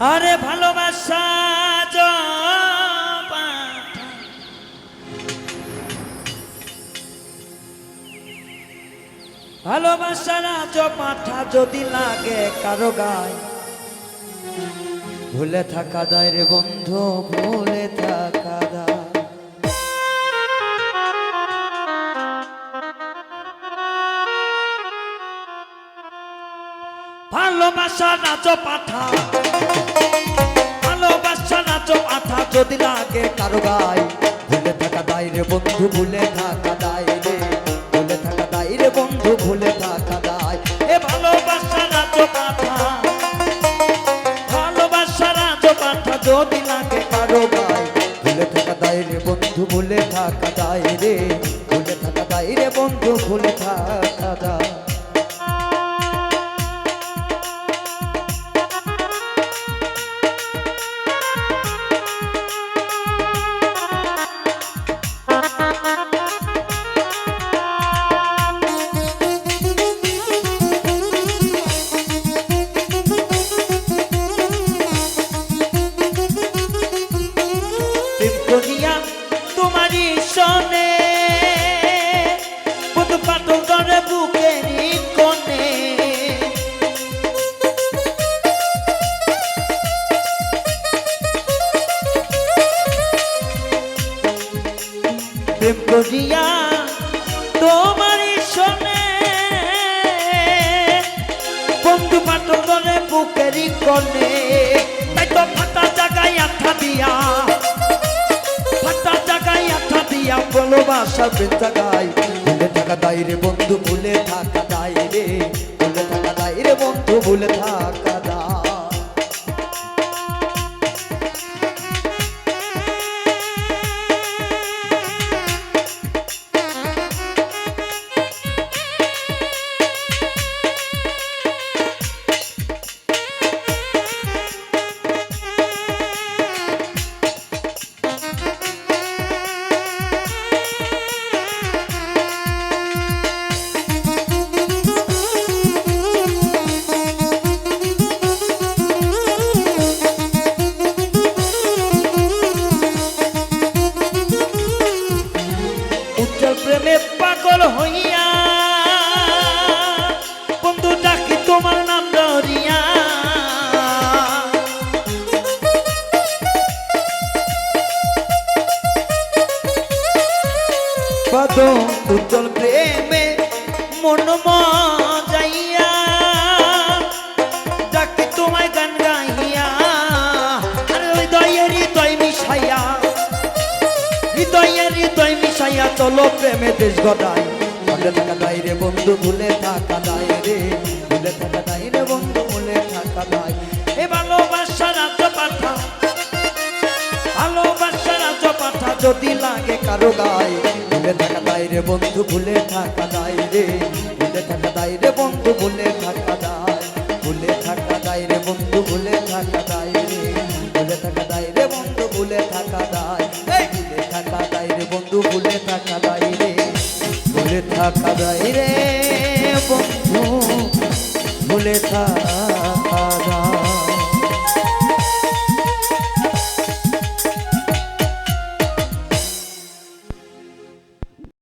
আরে ভালোবাসা ভালোবাসার পাঠা যদি লাগে কারো গায় ভুলে থাকা যায় রে বন্ধু ভুলে থাকা যায় ভালোবাসা নাচো পাঠা ভালোবাসা নাচো পাঠা যদি লাগে কারো গায় ভুলে থাকা যায় রে বন্ধু ভুলে থাকা যায় রে ভুলে থাকা যায় রে বন্ধু ভুলে থাকা যায় এ ভালোবাসা নাচো পাঠা ভালোবাসা নাচো পাঠা যদি লাগে কারো গায় ভুলে থাকা যায় রে বন্ধু ভুলে থাকা যায় রে ভুলে থাকা যায় রে বন্ধু ভুলে থাকা যায় তোমারই সনে বুধ পাটল ধরে বুকেরই কোণে প্রেম করিয়া তোমারই সনে বন্ধু পাটল ধরে বুকেরই কোণে তাই তো ফাটা জায়গায় আঠা দিয়া ভালোবাসা বেঁচা গাই ভুলে থাকা দায় রে বন্ধু ভুলে থাকা দায় রে ভুলে থাকা দায় রে বন্ধু ভুলে থাকা দায় প্রেমে পাগল হইয়া বন্ধু ডাকি তোমার নাম ধরিয়া উজ্জ্বল প্রেমে মন যাইয়া ডাকি তোমায় গান গাইয়া আরে হৃদয়ের হৃদয় মিশাইয়া হৃদয়ের হৃদয় মিশাইয়া চলো প্রেমে দেশ গড়াই ভুলে থাকা দায় রে বন্ধু ভুলে থাকা দায় রে ভুলে থাকা দায় রে বন্ধু ভুলে থাকা দায় এ ভালোবাসা রাজ পাঠা ভালোবাসা রাজ পাঠা যদি লাগে কারো গায়ে ভুলে থাকা দায় রে বন্ধু ভুলে থাকা দায় রে ভুলে থাকা দায় রে বন্ধু ভুলে থাকা দায় ভুলে থাকা দায় রে বন্ধু ভুলে থাকা দায় রে ভুলে থাকা দায় রে বন্ধু ভুলে থাকা দায় ভুলে থাকা দায় রে বন্ধু ভুলে থাকা দায় রে ভুলে থাকা দায় রে বন্ধু ভুলে থাকা